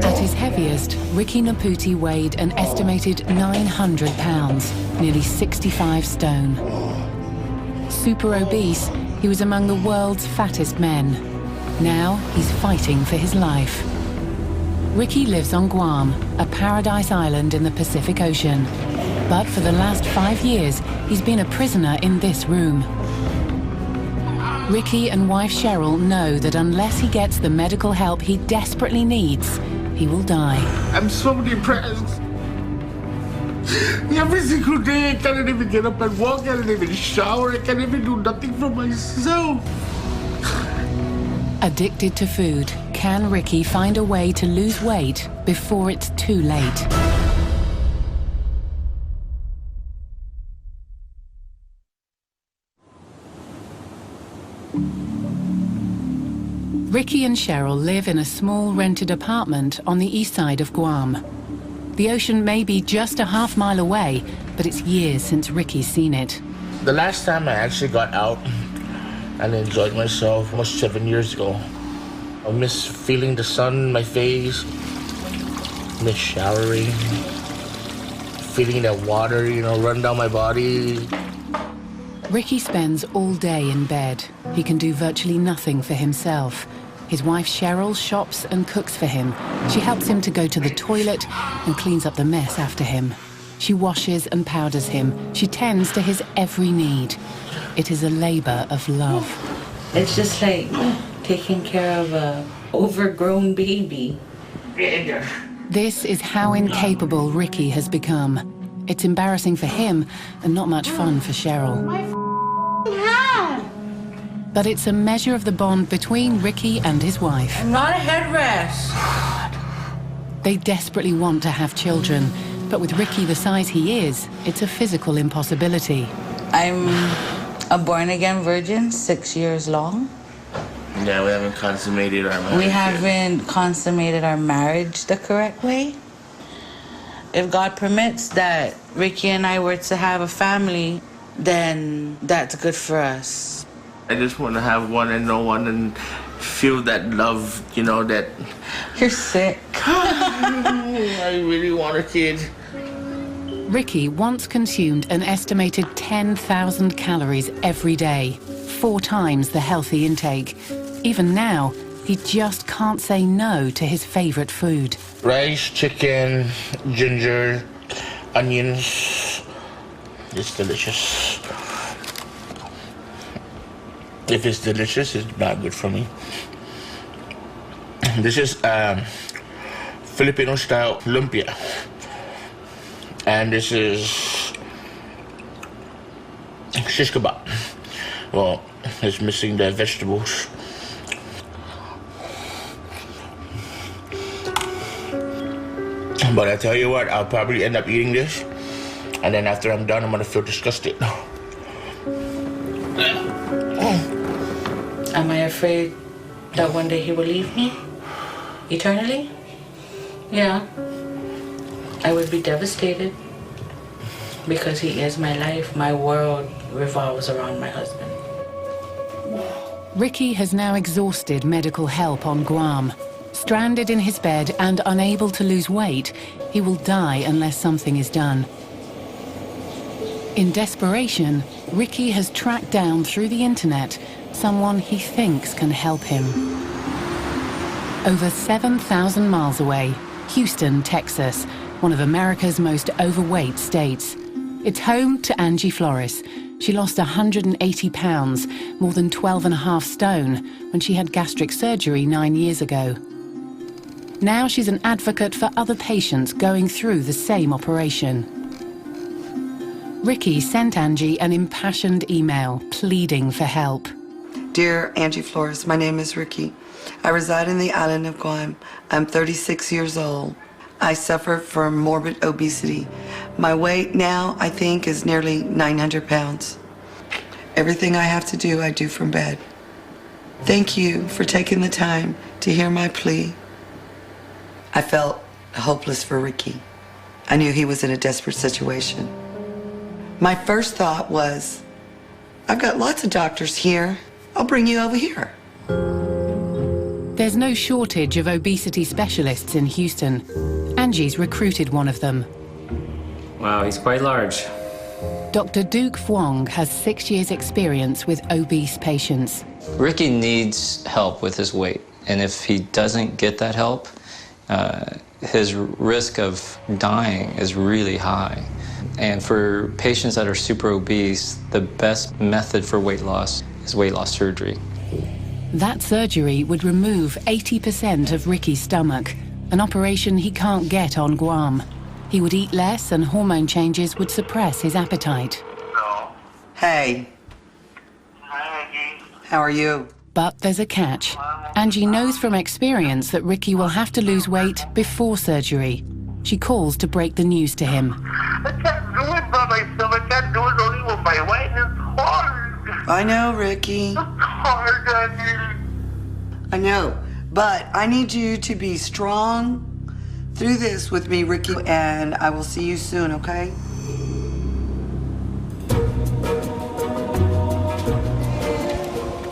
At his heaviest, Ricky Naputi weighed an estimated 900 pounds, nearly 65 stone. Super obese, he was among the world's fattest men. Now he's fighting for his life. Ricky lives on Guam, a paradise island in the Pacific Ocean. But for the last 5 years, he's been a prisoner in this room. Ricky and wife Cheryl know that unless he gets the medical help he desperately needs, he will die. I'm so depressed. Every single day I can't even get up and walk, I can't even shower, I can't even do nothing for myself. Addicted to food, can Ricky find a way to lose weight before it's too late? Ricky and Cheryl live in a small rented apartment on the east side of Guam. The ocean may be just a half-mile away, but it's years since Ricky's seen it. The last time I actually got out and enjoyed myself was 7 years ago. I miss feeling the sun in my face, miss showering, feeling that water, run down my body. Ricky spends all day in bed. He can do virtually nothing for himself. His wife Cheryl shops and cooks for him. She helps him to go to the toilet and cleans up the mess after him. She washes and powders him. She tends to his every need. It is a labor of love. It's just like taking care of a overgrown baby. This is how incapable Ricky has become. It's embarrassing for him and not much fun for Cheryl. But it's a measure of the bond between Ricky and his wife. I'm not a headrest. They desperately want to have children, but with Ricky the size he is, it's a physical impossibility. I'm a born-again virgin, 6 years long. Yeah, we haven't consummated our marriage. We haven't consummated our marriage the correct way. If God permits that Ricky and I were to have a family, then that's good for us. I just want to have one and no one and feel that love, that... You're sick. I really want a kid. Ricky once consumed an estimated 10,000 calories every day, 4 times the healthy intake. Even now, he just can't say no to his favorite food. Rice, chicken, ginger, onions. It's delicious. If it's delicious, it's not good for me. This is Filipino-style lumpia. And this is shish kebab. Well, it's missing the vegetables. But I tell you what, I'll probably end up eating this. And then after I'm done, I'm gonna feel disgusted. Am I afraid that one day he will leave me? Eternally? Yeah. I would be devastated. Because he is my life. My world revolves around my husband. Ricky has now exhausted medical help on Guam. Stranded in his bed and unable to lose weight, he will die unless something is done. In desperation, Ricky has tracked down through the internet someone he thinks can help him. Over 7,000 miles away, Houston, Texas, one of America's most overweight states. It's home to Angie Flores. She lost 180 pounds, more than 12.5 stone, when she had gastric surgery 9 years ago. Now she's an advocate for other patients going through the same operation. Ricky sent Angie an impassioned email pleading for help. Dear Angie Flores, my name is Ricky. I reside in the island of Guam. I'm 36 years old. I suffer from morbid obesity. My weight now, I think, is nearly 900 pounds. Everything I have to do, I do from bed. Thank you for taking the time to hear my plea. I felt hopeless for Ricky. I knew he was in a desperate situation. My first thought was, I've got lots of doctors here. I'll bring you over here. There's no shortage of obesity specialists in Houston. Angie's recruited one of them. Wow, he's quite large. Dr. Duke Fwong has 6 years' experience with obese patients. Ricky needs help with his weight, and if he doesn't get that help, his risk of dying is really high. And for patients that are super obese, the best method for weight loss is weight loss surgery. That surgery would remove 80% of Ricky's stomach, an operation he can't get on Guam. He would eat less and hormone changes would suppress his appetite. Hey. Hi, Angie. How are you? But there's a catch. Angie knows from experience that Ricky will have to lose weight before surgery. She calls to break the news to him. I can't do it by myself. I can't do it only with my wife. It's hard. I know, Ricky. It's hard, Angie. I know. But I need you to be strong through this with me, Ricky, and I will see you soon, okay?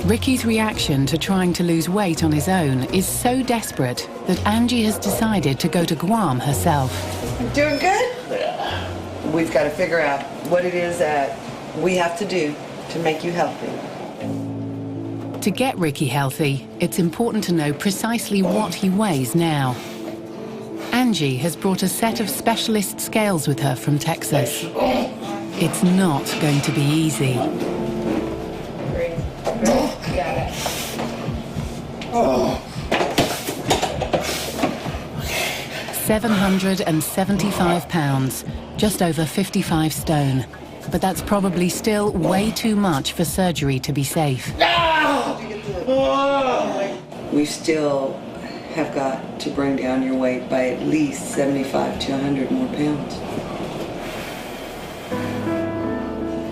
Ricky's reaction to trying to lose weight on his own is so desperate that Angie has decided to go to Guam herself. Doing good? Yeah. We've got to figure out what it is that we have to do to make you healthy. To get Ricky healthy, it's important to know precisely what he weighs now. Angie has brought a set of specialist scales with her from Texas. It's not going to be easy. 775 pounds, just over 55 stone. But that's probably still way too much for surgery to be safe. We still have got to bring down your weight by at least 75 to 100 more pounds.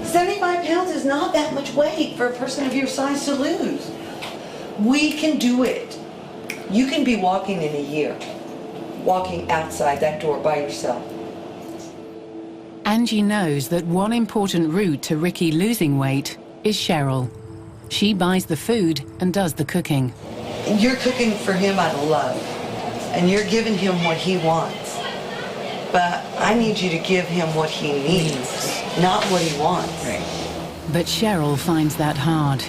75 pounds is not that much weight for a person of your size to lose. We can do it. You can be walking in a year, walking outside that door by yourself. Angie knows that one important route to Ricky losing weight is Cheryl. She buys the food and does the cooking. You're cooking for him out of love, and you're giving him what he wants. But I need you to give him what he needs, not what he wants. But Cheryl finds that hard.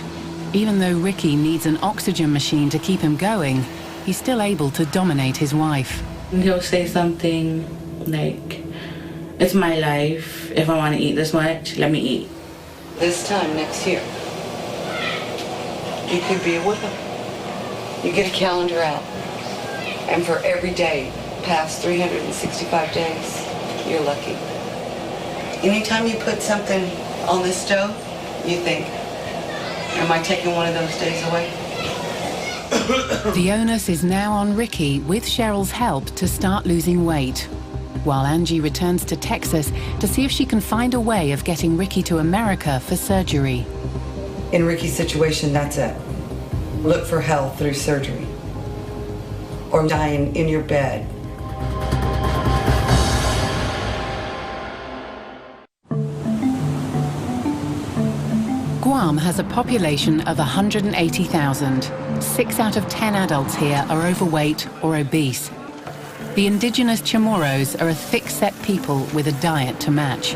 Even though Ricky needs an oxygen machine to keep him going, he's still able to dominate his wife. He'll say something like, "It's my life. If I want to eat this much, let me eat." This time next year, you could be with him. You get a calendar out, and for every day past 365 days, you're lucky. Anytime you put something on this stove, you think, am I taking one of those days away? The onus is now on Ricky, with Cheryl's help, to start losing weight, while Angie returns to Texas to see if she can find a way of getting Ricky to America for surgery. In Ricky's situation, that's it. Look for health through surgery, or dying in your bed. Guam has a population of 180,000. 6 out of 10 adults here are overweight or obese. The indigenous Chamorros are a thick-set people with a diet to match.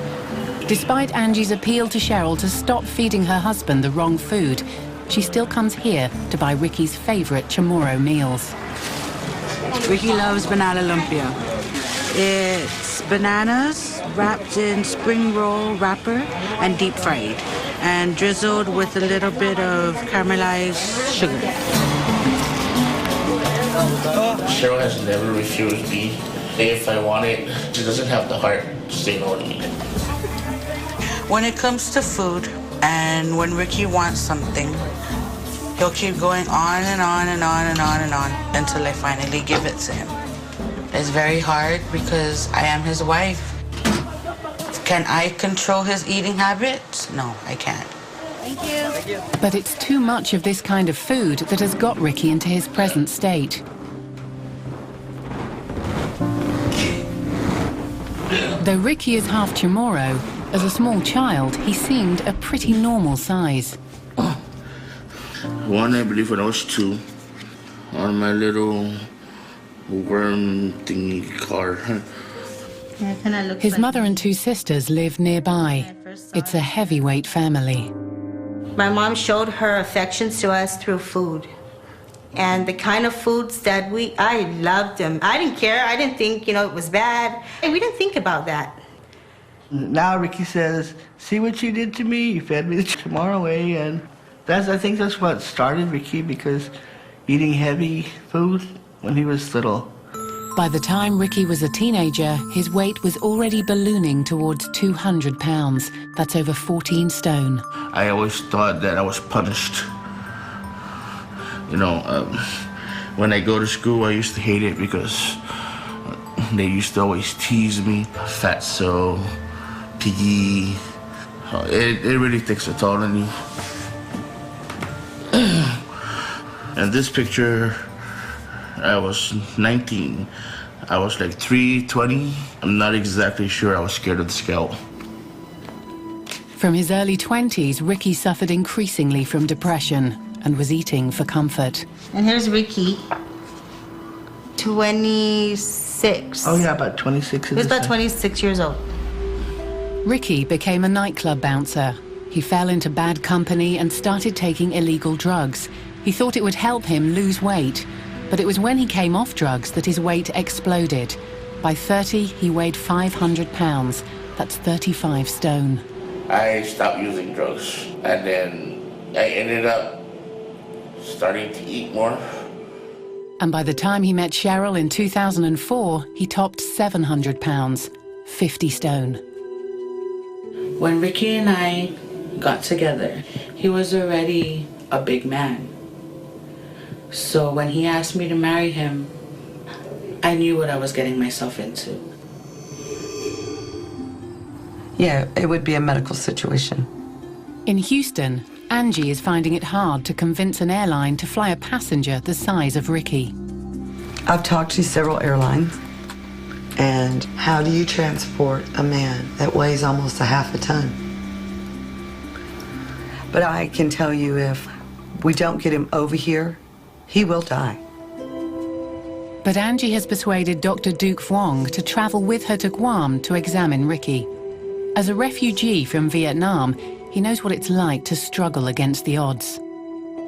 Despite Angie's appeal to Cheryl to stop feeding her husband the wrong food, she still comes here to buy Ricky's favorite Chamorro meals. Ricky loves banana lumpia. It's bananas wrapped in spring roll wrapper and deep fried, and drizzled with a little bit of caramelized sugar. Cheryl has never refused me. If I want it, she doesn't have the heart to say no to me. When it comes to food, and when Ricky wants something, he'll keep going on and on and on and on and on until I finally give it to him. It's very hard because I am his wife. Can I control his eating habits? No, I can't. Thank you. But it's too much of this kind of food that has got Ricky into his present state. Though Ricky is half Chamorro, as a small child, he seemed a pretty normal size. One, I believe, when I was 2, on my little worm thingy car. His mother and two sisters live nearby. It's a heavyweight family. My mom showed her affections to us through food. And the kind of foods that I loved them. I didn't care. I didn't think, it was bad. And we didn't think about that. Now Ricky says, see what you did to me? You fed me the tomorrow away. And I think that's what started Ricky, because eating heavy food when he was little. By the time Ricky was a teenager, his weight was already ballooning towards 200 pounds. That's over 14 stone. I always thought that I was punished. When I go to school, I used to hate it because they used to always tease me. Fatso, piggy. It really takes a toll on you. And this picture, I was 19. I was like 320. I'm not exactly sure. I was scared of the scale. From his early 20s, Ricky suffered increasingly from depression and was eating for comfort. And here's Ricky, 26. Oh yeah, about 26. He was about 26 years old. Ricky became a nightclub bouncer. He fell into bad company and started taking illegal drugs. He thought it would help him lose weight, but it was when he came off drugs that his weight exploded. By 30, he weighed 500 pounds. That's 35 stone. I stopped using drugs, and then I ended up starting to eat more. And by the time he met Cheryl in 2004, he topped 700 pounds, 50 stone. When Ricky and I got together, he was already a big man. So when he asked me to marry him, I knew what I was getting myself into. Yeah, it would be a medical situation. In Houston, Angie is finding it hard to convince an airline to fly a passenger the size of Ricky. I've talked to several airlines, and how do you transport a man that weighs almost a half a ton? But I can tell you, if we don't get him over here, he will die. But Angie has persuaded Dr. Duke Vuong to travel with her to Guam to examine Ricky. As a refugee from Vietnam, he knows what it's like to struggle against the odds.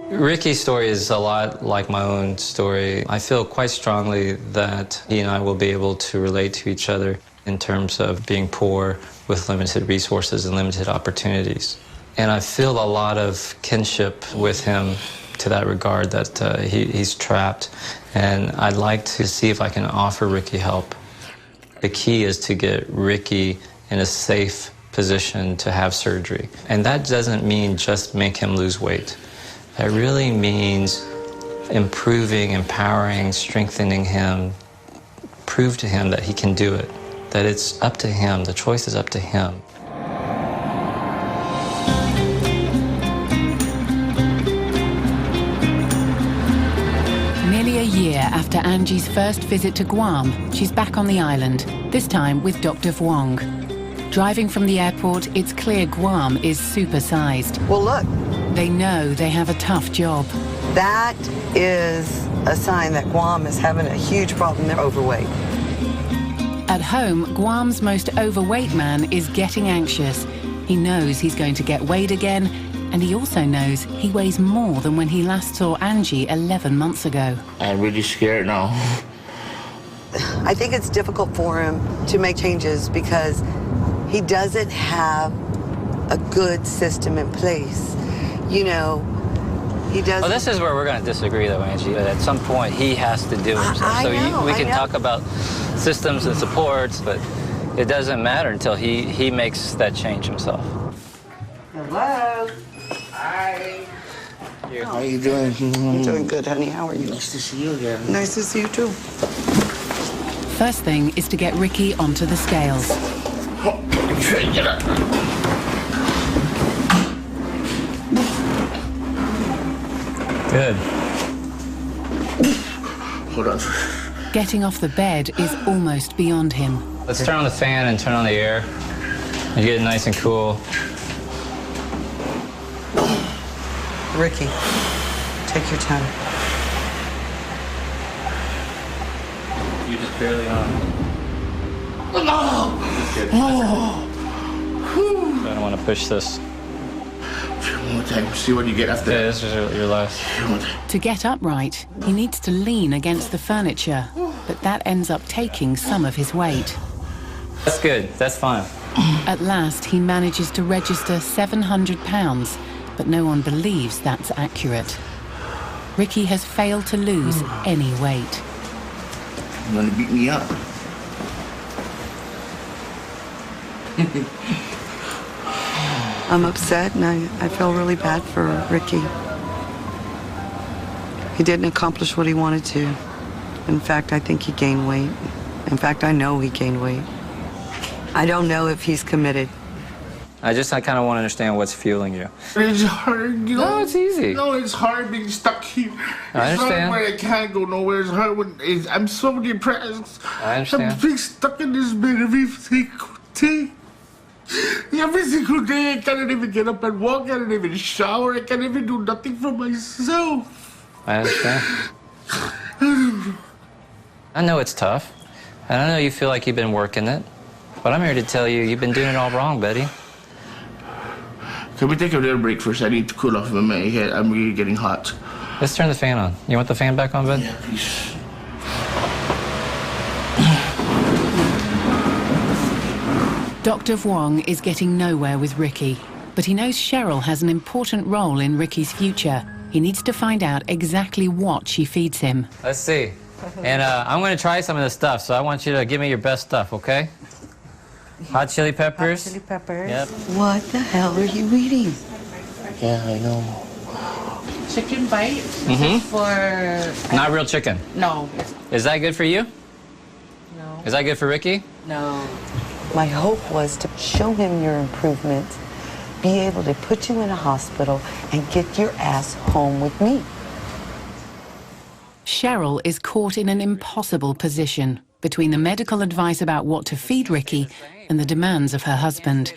Ricky's story is a lot like my own story. I feel quite strongly that he and I will be able to relate to each other in terms of being poor with limited resources and limited opportunities. And I feel a lot of kinship with him to that regard, that he's trapped. And I'd like to see if I can offer Ricky help. The key is to get Ricky in a safe position to have surgery. And that doesn't mean just make him lose weight. That really means improving, empowering, strengthening him, prove to him that he can do it, that it's up to him, the choice is up to him. Nearly a year after Angie's first visit to Guam, she's back on the island, this time with Dr. Vuong. Driving from the airport, it's clear Guam is supersized. Well, look. They know they have a tough job. That is a sign that Guam is having a huge problem. They're overweight. At home, Guam's most overweight man is getting anxious. He knows he's going to get weighed again, and he also knows he weighs more than when he last saw Angie 11 months ago. I'm really scared now. I think it's difficult for him to make changes because he doesn't have a good system in place. You know, he doesn't... Well, this is where we're going to disagree, though, Angie. At some point, he has to do it himself. We can talk about systems and supports, but it doesn't matter until he makes that change himself. Hello. Hi. How are you doing? I'm doing good, honey. How are you? Nice to see you again. Nice to see you, too. First thing is to get Ricky onto the scales. Get up. Good. Hold on. Getting off the bed is almost beyond him. Let's turn on the fan and turn on the air. You get it nice and cool. Ricky, take your time. barely on. I don't want to push this. One more time. See what you get after. Yeah, this is your last. To get upright, he needs to lean against the furniture, but that ends up taking some of his weight. That's good. That's fine. At last, he manages to register 700 pounds, but no one believes that's accurate. Ricky has failed to lose any weight. You're gonna beat me up. I'm upset and I feel really bad for Ricky. He didn't accomplish what he wanted to. In fact, I think he gained weight. In fact, I know he gained weight. I don't know if he's committed. I kind of want to understand what's fueling you. It's hard, you know. No, it's easy. No, it's hard being stuck here. I It's understand. hard when I can't go nowhere. It's hard when I'm so depressed. I understand. I'm being stuck in this bed every single day. Every single day, I can't even get up and walk. I can't even shower. I can't even do nothing for myself. I understand. I know it's tough, and I know you feel like you've been working it, but I'm here to tell you you've been doing it all wrong, Betty. Can we take a little break first? I need to cool off my head. I'm really getting hot. Let's turn the fan on. You want the fan back on, bud? Yeah, please. Dr. Vuong is getting nowhere with Ricky, but he knows Cheryl has an important role in Ricky's future. He needs to find out exactly what she feeds him. Let's see. And I'm going to try some of this stuff, so I want you to give me your best stuff, okay? Hot chili peppers. Hot chili peppers. Yep. What the hell are you eating? Yeah, I know. Chicken bites for... Not real chicken. No. Is that good for you? No. Is that good for Ricky? No. My hope was to show him your improvement, be able to put you in a hospital and get your ass home with me. Cheryl is caught in an impossible position between the medical advice about what to feed Ricky and the demands of her husband.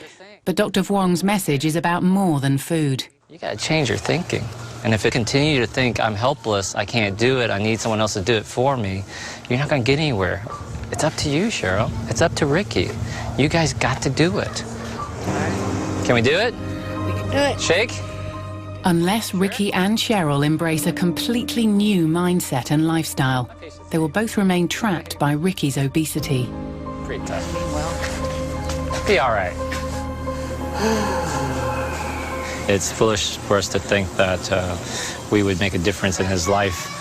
But Dr. Vuong's message is about more than food. You got to change your thinking. And if you continue to think, I'm helpless, I can't do it, I need someone else to do it for me, you're not going to get anywhere. It's up to you, Cheryl. It's up to Ricky. You guys got to do it. Can we do it? We can do it. Shake? Unless Ricky and Cheryl embrace a completely new mindset and lifestyle, they will both remain trapped by Ricky's obesity. Pretty tough. Well, be all right. It's foolish for us to think that we would make a difference in his life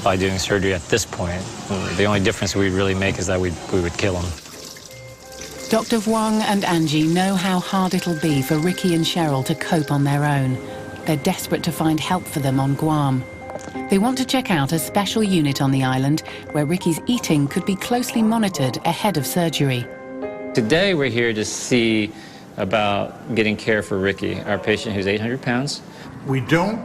by doing surgery at this point. The only difference we'd really make is that we would kill him. Dr. Vuong and Angie know how hard it'll be for Ricky and Cheryl to cope on their own. They're desperate to find help for them on Guam. They want to check out a special unit on the island where Ricky's eating could be closely monitored ahead of surgery. Today we're here to see about getting care for Ricky, our patient who's 800 pounds. We don't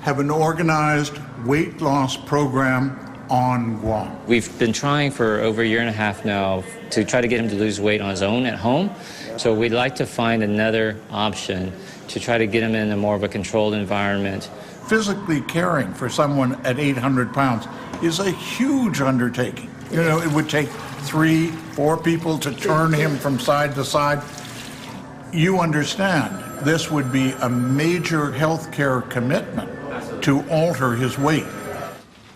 have an organized weight loss program on Guam. We've been trying for over a year and a half now to try to get him to lose weight on his own at home. So we'd like to find another option to try to get him in a more of a controlled environment. Physically caring for someone at 800 pounds is a huge undertaking. You know, it would take 3, 4 people to turn him from side to side. You understand, this would be a major healthcare commitment to alter his weight.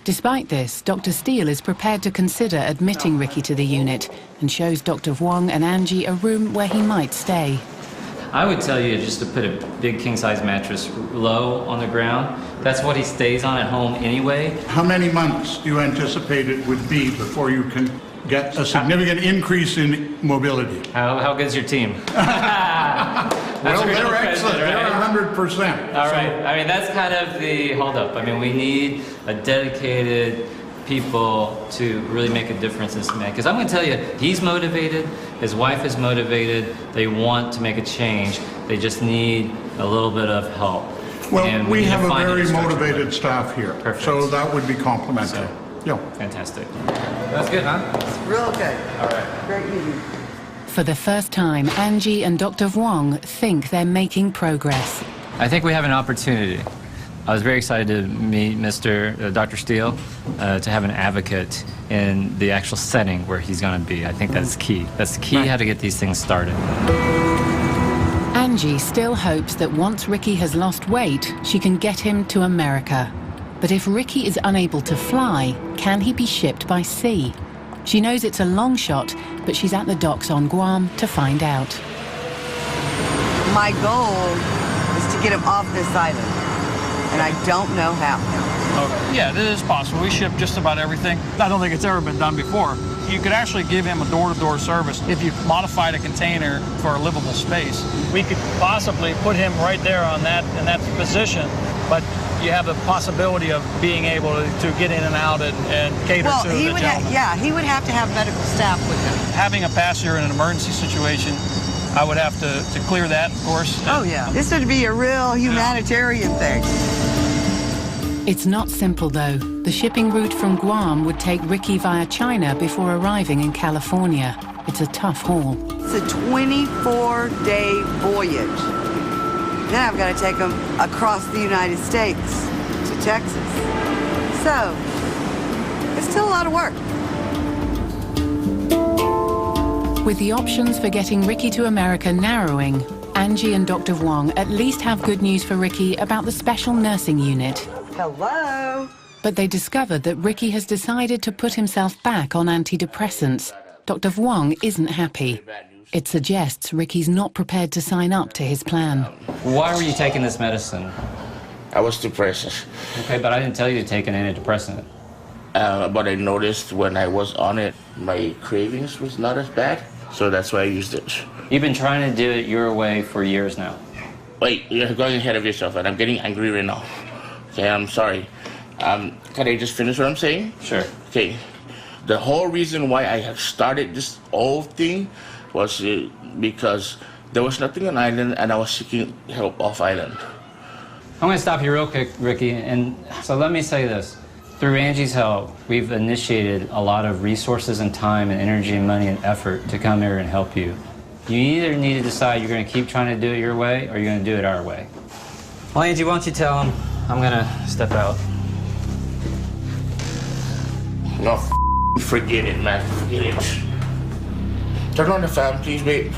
Despite this, Dr. Steele is prepared to consider admitting Ricky to the unit and shows Dr. Vuong and Angie a room where he might stay. I would tell you just to put a big king-size mattress low on the ground. That's what he stays on at home anyway. How many months do you anticipate it would be before you can get a significant increase in mobility? How good's your team? Well, they're excellent. They're 100%. All right. I mean, that's kind of the holdup. I mean, we need a dedicated people to really make a difference in this man. Because I'm going to tell you, he's motivated. His wife is motivated. They want to make a change. They just need a little bit of help. Well, And we need to have a find very structure. motivated staff here. Perfect. So that would be complimentary. Yeah. Fantastic. That's good, huh? Real good. All right. Great meeting. For the first time, Angie and Dr. Vuong think they're making progress. I think we have an opportunity. I was very excited to meet Dr. Steele, to have an advocate in the actual setting where he's going to be. I think that's key. That's the key, how to get these things started. Angie still hopes that once Ricky has lost weight, she can get him to America. But if Ricky is unable to fly, can he be shipped by sea? She knows it's a long shot, but she's at the docks on Guam to find out. My goal is to get him off this island, and I don't know how. Okay. Yeah, it is possible. We ship just about everything. I don't think it's ever been done before. You could actually give him a door-to-door service if you modified a container for a livable space. We could possibly put him right there in that position, but you have the possibility of being able to get in and out and cater to the gentleman. He would have to have medical staff with him. Having a passenger in an emergency situation, I would have to clear that, of course. Oh, yeah. This would be a real humanitarian thing. It's not simple, though. The shipping route from Guam would take Ricky via China before arriving in California. It's a tough haul. It's a 24-day voyage. Then I've got to take him across the United States to Texas. So, it's still a lot of work. With the options for getting Ricky to America narrowing, Angie and Dr. Wong at least have good news for Ricky about the special nursing unit. Hello? But they discovered that Ricky has decided to put himself back on antidepressants. Dr. Wong isn't happy. It suggests Ricky's not prepared to sign up to his plan. Why were you taking this medicine? I was depressed. Okay, but I didn't tell you to take an antidepressant. But I noticed when I was on it, my cravings was not as bad, so that's why I used it. You've been trying to do it your way for years now. Wait, you're going ahead of yourself, and I'm getting angry right now. Okay, I'm sorry. Can I just finish what I'm saying? Sure. Okay. The whole reason why I have started this whole thing was because there was nothing on island, and I was seeking help off island. I'm going to stop you real quick, Ricky, and so let me say this. Through Angie's help, we've initiated a lot of resources and time and energy and money and effort to come here and help you. You either need to decide you're going to keep trying to do it your way or you're going to do it our way. Well, Angie, why don't you tell him I'm going to step out. No, forget it, man. Forget it. Turn on the fan, please, babe.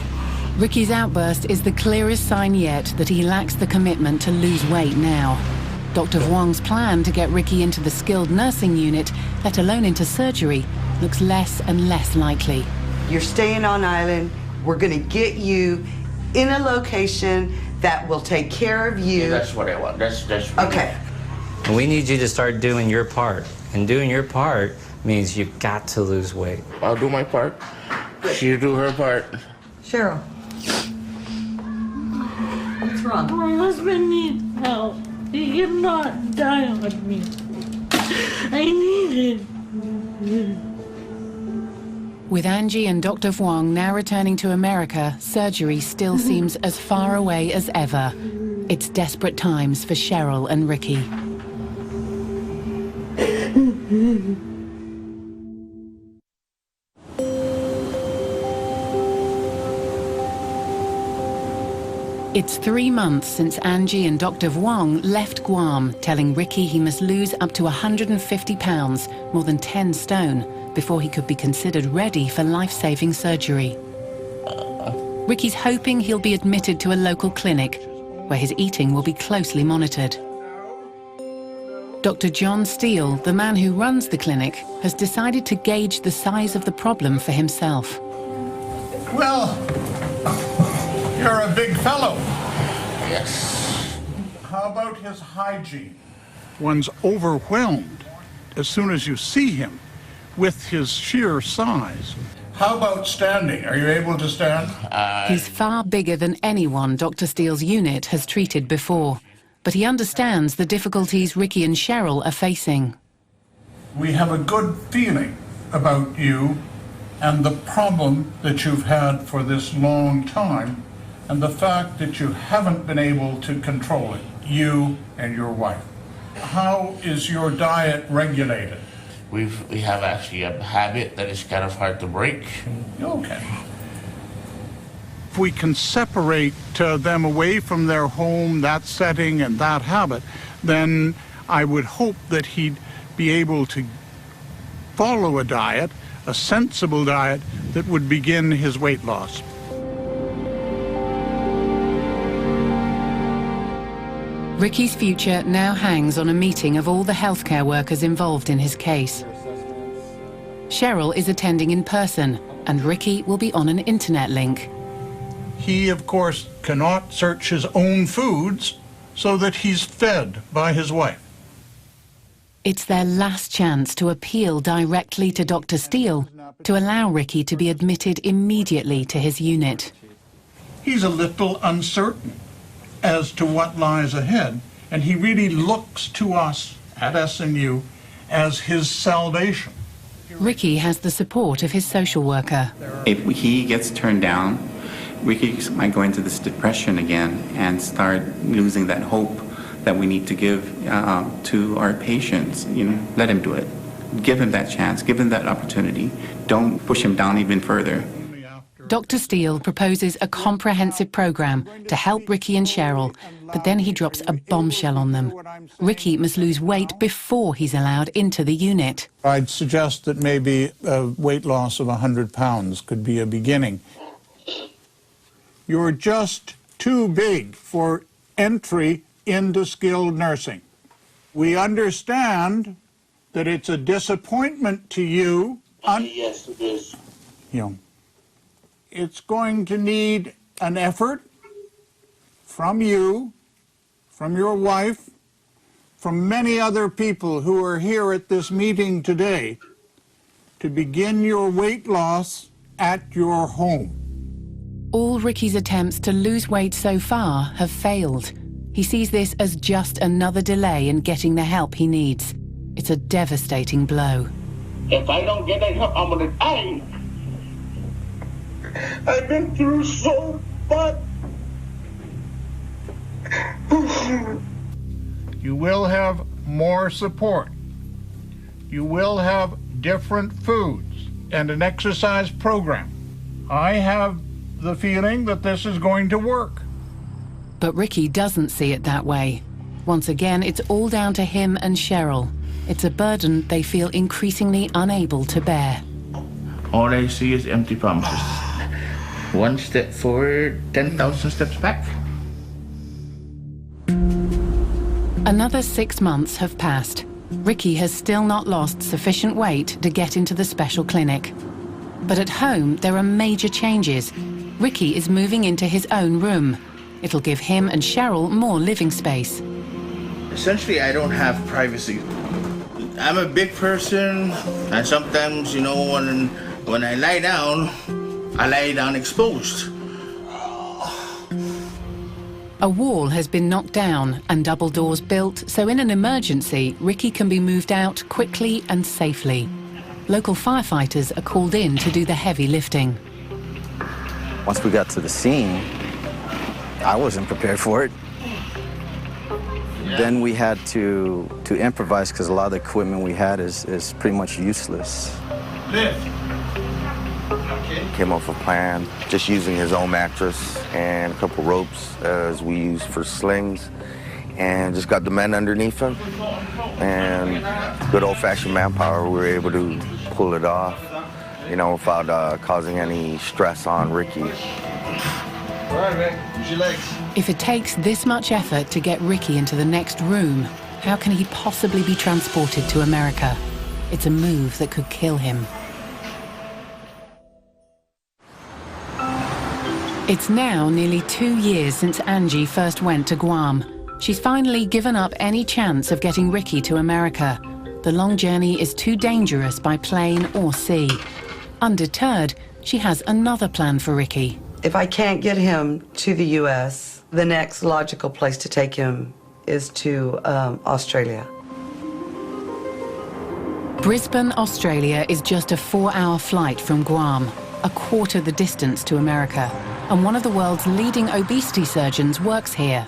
Ricky's outburst is the clearest sign yet that he lacks the commitment to lose weight now. Dr. Wong's plan to get Ricky into the skilled nursing unit, let alone into surgery, looks less and less likely. You're staying on island. We're going to get you in a location that will take care of you. Yeah, that's what I want. That's okay. And we need you to start doing your part. And doing your part means you've got to lose weight. I'll do my part. She'll do her part. Cheryl. What's wrong? My husband needs help. He cannot die on me. I need it. With Angie and Dr. Wong now returning to America, surgery still seems as far away as ever. It's desperate times for Cheryl and Ricky. It's 3 months since Angie and Dr. Wong left Guam, telling Ricky he must lose up to 150 pounds, more than 10 stone, before he could be considered ready for life-saving surgery. Ricky's hoping he'll be admitted to a local clinic, where his eating will be closely monitored. Dr. John Steele, the man who runs the clinic, has decided to gauge the size of the problem for himself. Well, you're a big fellow. Yes. How about his hygiene? One's overwhelmed as soon as you see him with his sheer size. How about standing? Are you able to stand? He's far bigger than anyone Dr. Steele's unit has treated before, but he understands the difficulties Ricky and Cheryl are facing. We have a good feeling about you and the problem that you've had for this long time, and the fact that you haven't been able to control it, you and your wife. How is your diet regulated? We have actually a habit that is kind of hard to break. Okay. If we can separate them away from their home, that setting and that habit, then I would hope that he'd be able to follow a diet, a sensible diet, that would begin his weight loss. Ricky's future now hangs on a meeting of all the healthcare workers involved in his case. Cheryl is attending in person, and Ricky will be on an internet link. He, of course, cannot search his own foods, so that he's fed by his wife. It's their last chance to appeal directly to Dr. Steele to allow Ricky to be admitted immediately to his unit. He's a little uncertain as to what lies ahead, and he really looks to us at SNU as his salvation. Ricky has the support of his social worker. If he gets turned down, Ricky might go into this depression again and start losing that hope that we need to give to our patients. Let him do it. Give him that chance. Give him that opportunity. Don't push him down even further. Dr. Steele proposes a comprehensive program to help Ricky and Cheryl, but then he drops a bombshell on them. Ricky must lose weight before he's allowed into the unit. I'd suggest that maybe a weight loss of 100 pounds could be a beginning. You're just too big for entry into skilled nursing. We understand that it's a disappointment to you. Yes, it is. It's going to need an effort from you, from your wife, from many other people who are here at this meeting today to begin your weight loss at your home. All Ricky's attempts to lose weight so far have failed. He sees this as just another delay in getting the help he needs. It's a devastating blow. If I don't get that help, I'm gonna die. I've been through so much. You will have more support. You will have different foods and an exercise program. I have the feeling that this is going to work. But Ricky doesn't see it that way. Once again, it's all down to him and Cheryl. It's a burden they feel increasingly unable to bear. All I see is empty promises. One step forward, 10,000 steps back. Another 6 months have passed. Ricky has still not lost sufficient weight to get into the special clinic. But at home, there are major changes. Ricky is moving into his own room. It'll give him and Cheryl more living space. Essentially, I don't have privacy. I'm a big person, and sometimes, when I lie down exposed. A wall has been knocked down and double doors built, so in an emergency, Ricky can be moved out quickly and safely. Local firefighters are called in to do the heavy lifting. Once we got to the scene, I wasn't prepared for it. Then we had to improvise because a lot of the equipment we had is pretty much useless. Lift. Came off a plan, just using his own mattress and a couple ropes as we used for slings, and just got the men underneath him. And good old-fashioned manpower, we were able to pull it off, without causing any stress on Ricky. All right, Rick, use your legs. If it takes this much effort to get Ricky into the next room, how can he possibly be transported to America? It's a move that could kill him. It's now nearly 2 years since Angie first went to Guam. She's finally given up any chance of getting Ricky to America. The long journey is too dangerous by plane or sea. Undeterred, she has another plan for Ricky. If I can't get him to the U.S., the next logical place to take him is to Australia. Brisbane, Australia is just a 4-hour flight from Guam, a quarter the distance to America, and one of the world's leading obesity surgeons works here.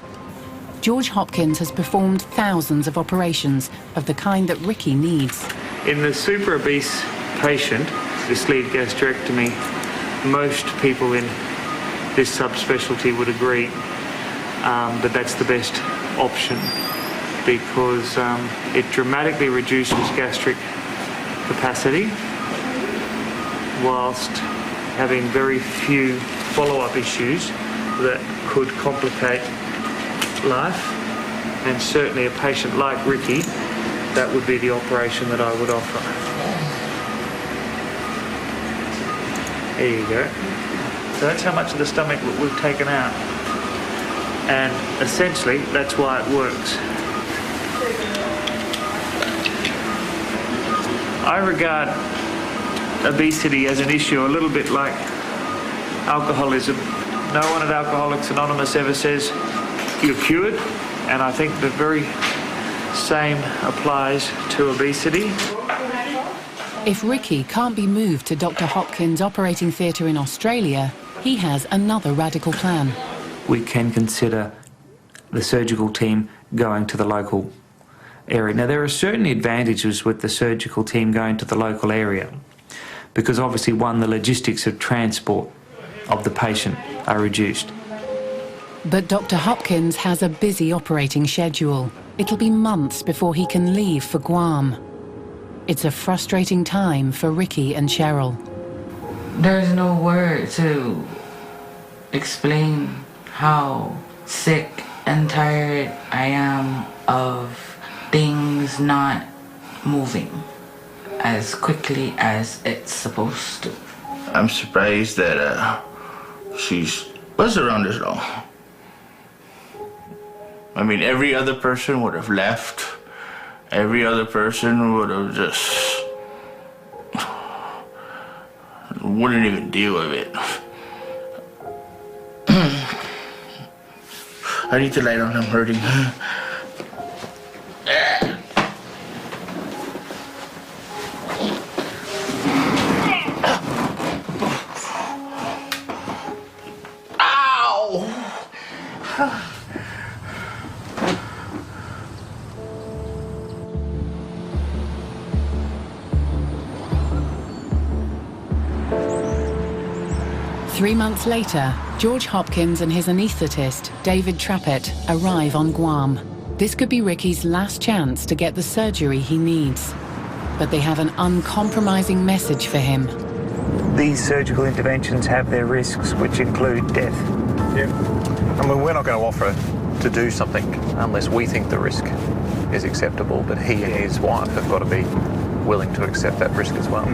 George Hopkins has performed thousands of operations of the kind that Ricky needs. In the super obese patient, the sleeve gastrectomy, most people in this subspecialty would agree that that's the best option because it dramatically reduces gastric capacity whilst having very few follow-up issues that could complicate life. And certainly a patient like Ricky, that would be the operation that I would offer. There you go. So that's how much of the stomach we've taken out. And essentially, that's why it works. I regard obesity as an issue a little bit like alcoholism. No one at Alcoholics Anonymous ever says you're cured, and I think the very same applies to obesity. If Ricky can't be moved to Dr. Hopkins' operating theatre in Australia, he has another radical plan. We can consider the surgical team going to the local area. Now, there are certain advantages with the surgical team going to the local area, because obviously, one, the logistics of transport of the patient are reduced. But Dr. Hopkins has a busy operating schedule. It'll be months before he can leave for Guam. It's a frustrating time for Ricky and Cheryl. There's no word to explain how sick and tired I am of things not moving as quickly as it's supposed to. I'm surprised that she's was around this long. I mean, every other person would have left. Every other person would have just wouldn't even deal with it. I need to lie down, I'm hurting. Ow! 3 months later, George Hopkins and his anaesthetist, David Trappett, arrive on Guam. This could be Ricky's last chance to get the surgery he needs. But they have an uncompromising message for him. These surgical interventions have their risks, which include death. Yeah. I mean, we're not going to offer to do something unless we think the risk is acceptable, but he and his wife have got to be willing to accept that risk as well.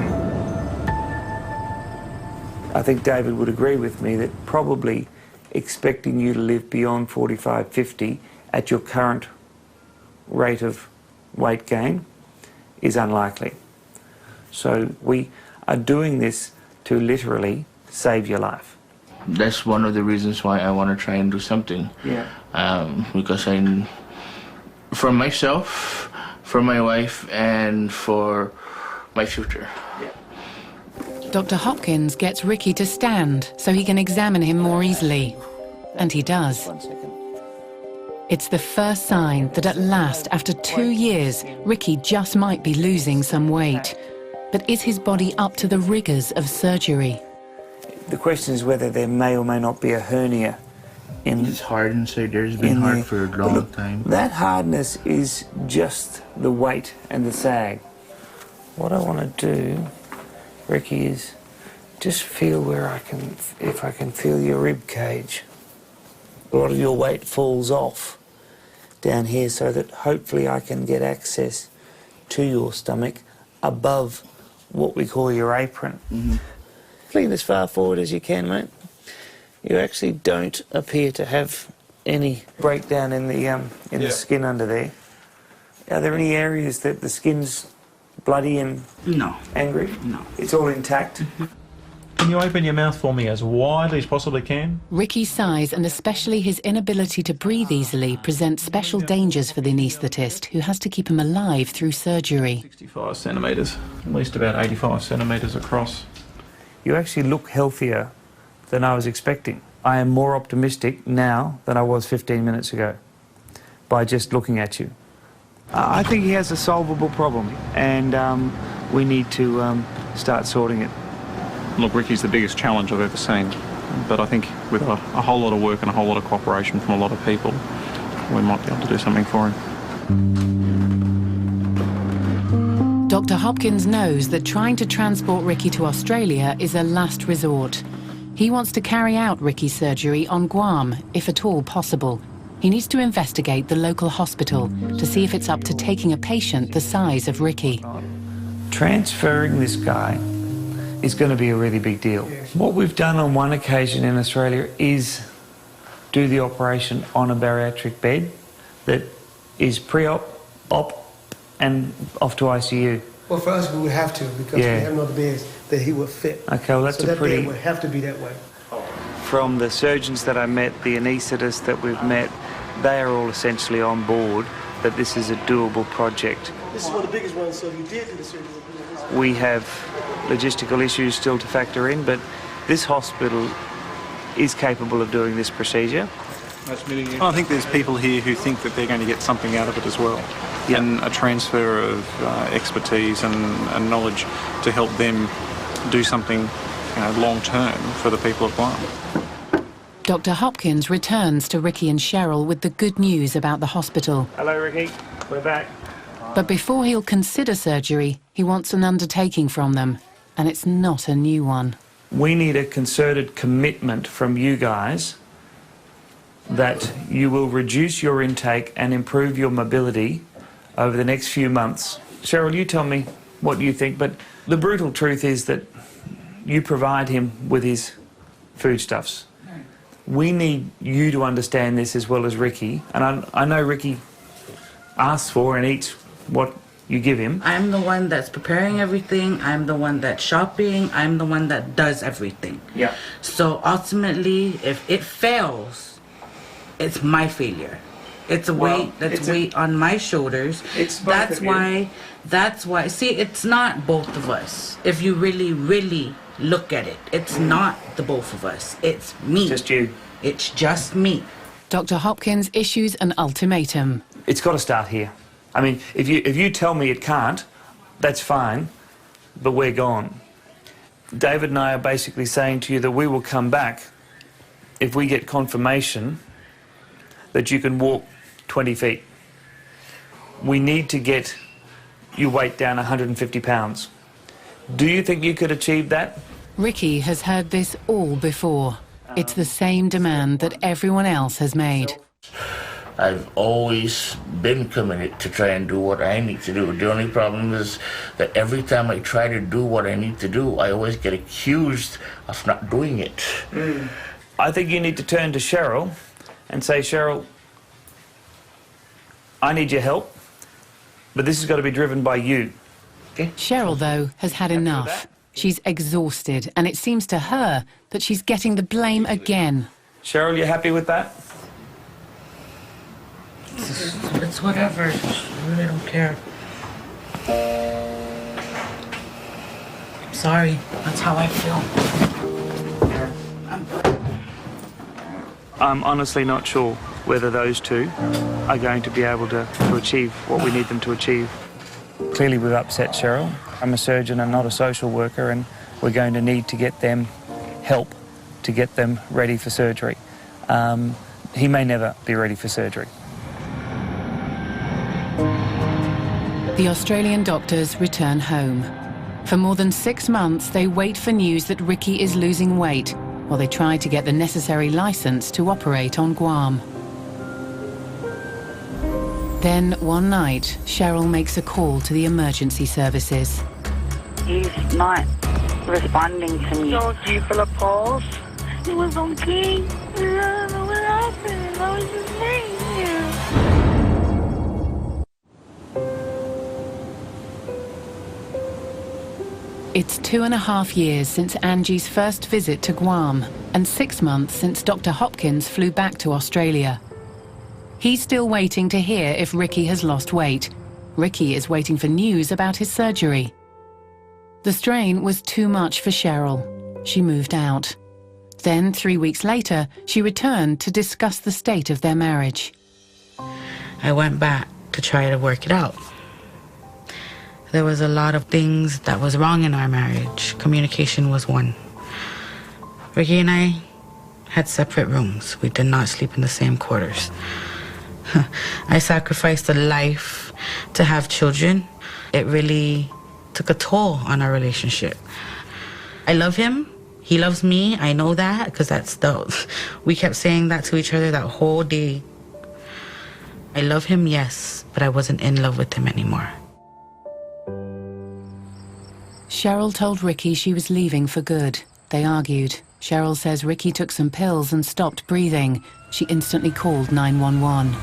I think David would agree with me that probably expecting you to live beyond 45, 50 at your current rate of weight gain is unlikely. So we are doing this to literally save your life. That's one of the reasons why I want to try and do something. Yeah. Because for myself, for my wife, and for my future. Yeah. Dr. Hopkins gets Ricky to stand so he can examine him more easily. And he does. 1 second. It's the first sign that at last, after 2 years, Ricky just might be losing some weight. But is his body up to the rigors of surgery? The question is whether there may or may not be a hernia in... It's hard inside there. It's been hard for a long time. That hardness is just the weight and the sag. What I want to do, Ricky, is just feel where I can, if I can feel your rib cage. A lot of your weight falls off down here so that hopefully I can get access to your stomach above what we call your apron. Mm-hmm. Lean as far forward as you can, mate. You actually don't appear to have any breakdown in the skin under there. Are there any areas that the skin's bloody and angry? No. It's all intact? Can you open your mouth for me as widely as possibly can? Ricky's size and especially his inability to breathe easily present special dangers for the anaesthetist, who has to keep him alive through surgery. 65 centimetres, at least about 85 centimetres across. You actually look healthier than I was expecting. I am more optimistic now than I was 15 minutes ago by just looking at you. I think he has a solvable problem, and we need to start sorting it. Look, Ricky's the biggest challenge I've ever seen, but I think with a whole lot of work and a whole lot of cooperation from a lot of people, we might be able to do something for him. Dr. Hopkins knows that trying to transport Ricky to Australia is a last resort. He wants to carry out Ricky's surgery on Guam, if at all possible. He needs to investigate the local hospital to see if it's up to taking a patient the size of Ricky. Transferring this guy is going to be a really big deal. What we've done on one occasion in Australia is do the operation on a bariatric bed that is pre-op, op, and off to ICU. Well, for us, we would have to because we have no other beds that he would fit. Okay, well, that's so a that pretty... bed would have to be that way. From the surgeons that I met, the anaesthetists that we've met, they are all essentially on board that this is a doable project. This is one of the biggest ones, so if you did do the surgery. We have logistical issues still to factor in, but this hospital is capable of doing this procedure. I think there's people here who think that they're going to get something out of it as well. Yep. And a transfer of expertise and knowledge to help them do something long-term for the people of Guam. Dr. Hopkins returns to Ricky and Cheryl with the good news about the hospital. Hello, Ricky. We're back. But before he'll consider surgery, he wants an undertaking from them, and it's not a new one. We need a concerted commitment from you guys that you will reduce your intake and improve your mobility over the next few months. Cheryl, you tell me what you think, but the brutal truth is that you provide him with his foodstuffs. We need you to understand this as well as Ricky, and I know Ricky asks for and eats what you give him. I'm the one that's preparing everything. I'm the one that's shopping. I'm the one that does everything. Yeah. So ultimately, if it fails, it's my failure. It's a weight weight on my shoulders. It's both of you. That's why. See, it's not both of us. If you really, really look at it, it's not the both of us. It's me. Just you. It's just me. Dr. Hopkins issues an ultimatum. It's got to start here. I mean, if you tell me it can't, that's fine, but we're gone. David and I are basically saying to you that we will come back if we get confirmation that you can walk 20 feet. We need to get your weight down 150 pounds. Do you think you could achieve that? Ricky has heard this all before. It's the same demand that everyone else has made. I've always been committed to try and do what I need to do. The only problem is that every time I try to do what I need to do, I always get accused of not doing it. I think you need to turn to Cheryl and say, Cheryl, I need your help, but this has got to be driven by you. Okay? Cheryl, though, has had enough. She's exhausted, and it seems to her that she's getting the blame again. Cheryl, you happy with that? It's whatever. I really don't care. I'm sorry. That's how I feel. I'm honestly not sure whether those two are going to be able to achieve what we need them to achieve. Clearly we've upset Cheryl. I'm a surgeon and not a social worker, and we're going to need to get them help to get them ready for surgery. He may never be ready for surgery. The Australian doctors return home. For more than 6 months, they wait for news that Ricky is losing weight, while they try to get the necessary license to operate on Guam. Then, one night, Cheryl makes a call to the emergency services. He's not responding to me. So, do you feel a pulse? It was okay. I don't know what happened. I was just laying here. It's 2.5 years since Angie's first visit to Guam, and 6 months since Dr. Hopkins flew back to Australia. He's still waiting to hear if Ricky has lost weight. Ricky is waiting for news about his surgery. The strain was too much for Cheryl. She moved out. Then, 3 weeks later, she returned to discuss the state of their marriage. I went back to try to work it out. There was a lot of things that was wrong in our marriage. Communication was one. Ricky and I had separate rooms. We did not sleep in the same quarters. I sacrificed a life to have children. It really took a toll on our relationship. I love him. He loves me. I know that because we kept saying that to each other that whole day. I love him, yes, but I wasn't in love with him anymore. Cheryl told Ricky she was leaving for good. They argued. Cheryl says Ricky took some pills and stopped breathing. She instantly called 911.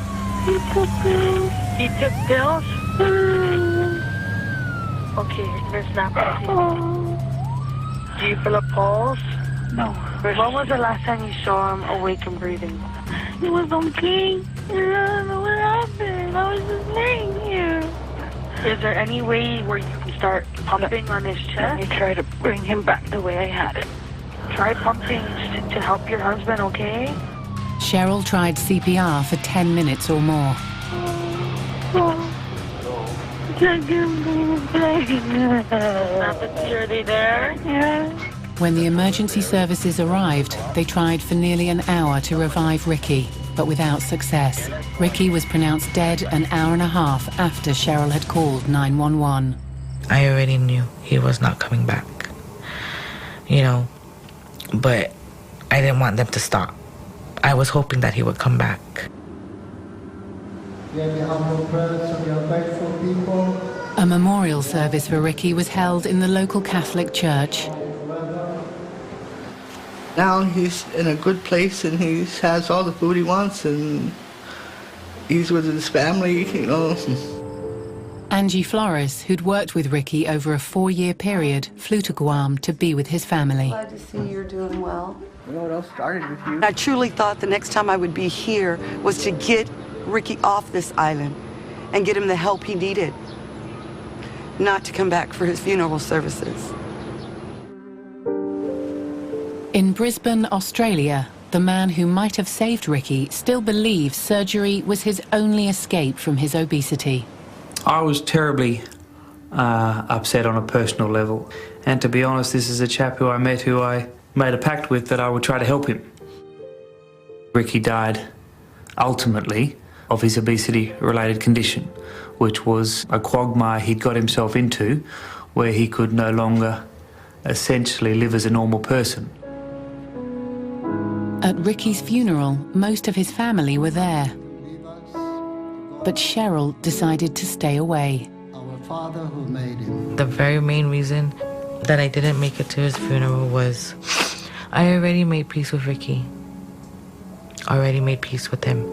He took pills. He took pills? Okay, Miss Naputi. Do you feel a pulse? No. When was the last time you saw him awake and breathing? He was okay. I don't know what happened. I was just laying here. Is there any way where you can start pumping on his chest? Let me try to bring him back the way I had it. Try pumping to help your husband, okay? Cheryl tried CPR for 10 minutes or more. Naputi, are they there? Yeah. When the emergency services arrived, they tried for nearly an hour to revive Ricky, but without success. Ricky was pronounced dead an hour and a half after Cheryl had called 911. I already knew he was not coming back, but I didn't want them to stop. I was hoping that he would come back. A memorial service for Ricky was held in the local Catholic church. Now he's in a good place and he has all the food he wants and he's with his family, Angie Flores, who'd worked with Ricky over a 4-year period, flew to Guam to be with his family. Glad to see you're doing well. You know what else started with you? I truly thought the next time I would be here was to get Ricky off this island and get him the help he needed, not to come back for his funeral services. In Brisbane, Australia, the man who might have saved Ricky still believes surgery was his only escape from his obesity. I was terribly upset on a personal level. And to be honest, this is a chap who I met who I made a pact with that I would try to help him. Ricky died, ultimately, of his obesity-related condition, which was a quagmire he'd got himself into where he could no longer essentially live as a normal person. At Ricky's funeral, most of his family were there. But Cheryl decided to stay away. The very main reason that I didn't make it to his funeral was I already made peace with Ricky. Already made peace with him.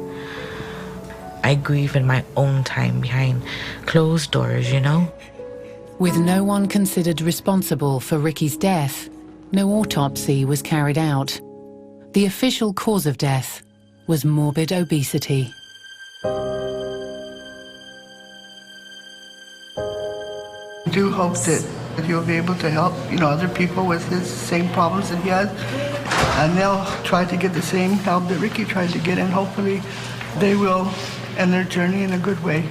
I grieve in my own time behind closed doors, With no one considered responsible for Ricky's death, no autopsy was carried out. The official cause of death was morbid obesity. I do hope that you'll be able to help, other people with his same problems that he has, and they'll try to get the same help that Ricky tried to get, and hopefully they will end their journey in a good way.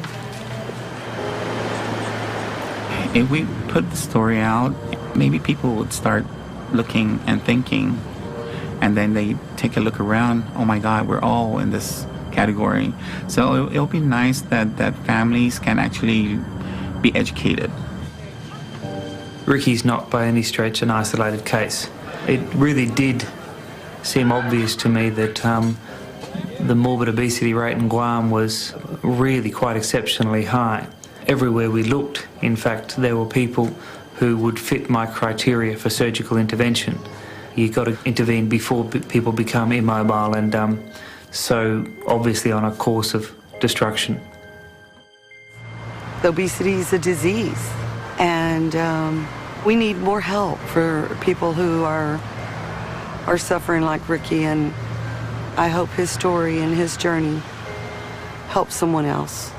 If we put the story out, maybe people would start looking and thinking, and then they take a look around, oh my God, we're all in this category. So it'll be nice that families can actually be educated. Ricky's not by any stretch an isolated case. It really did seem obvious to me that the morbid obesity rate in Guam was really quite exceptionally high. Everywhere we looked, in fact, there were people who would fit my criteria for surgical intervention. You've got to intervene before people become immobile and so obviously on a course of destruction. Obesity is a disease, and we need more help for people who are suffering like Ricky, and I hope his story and his journey helps someone else.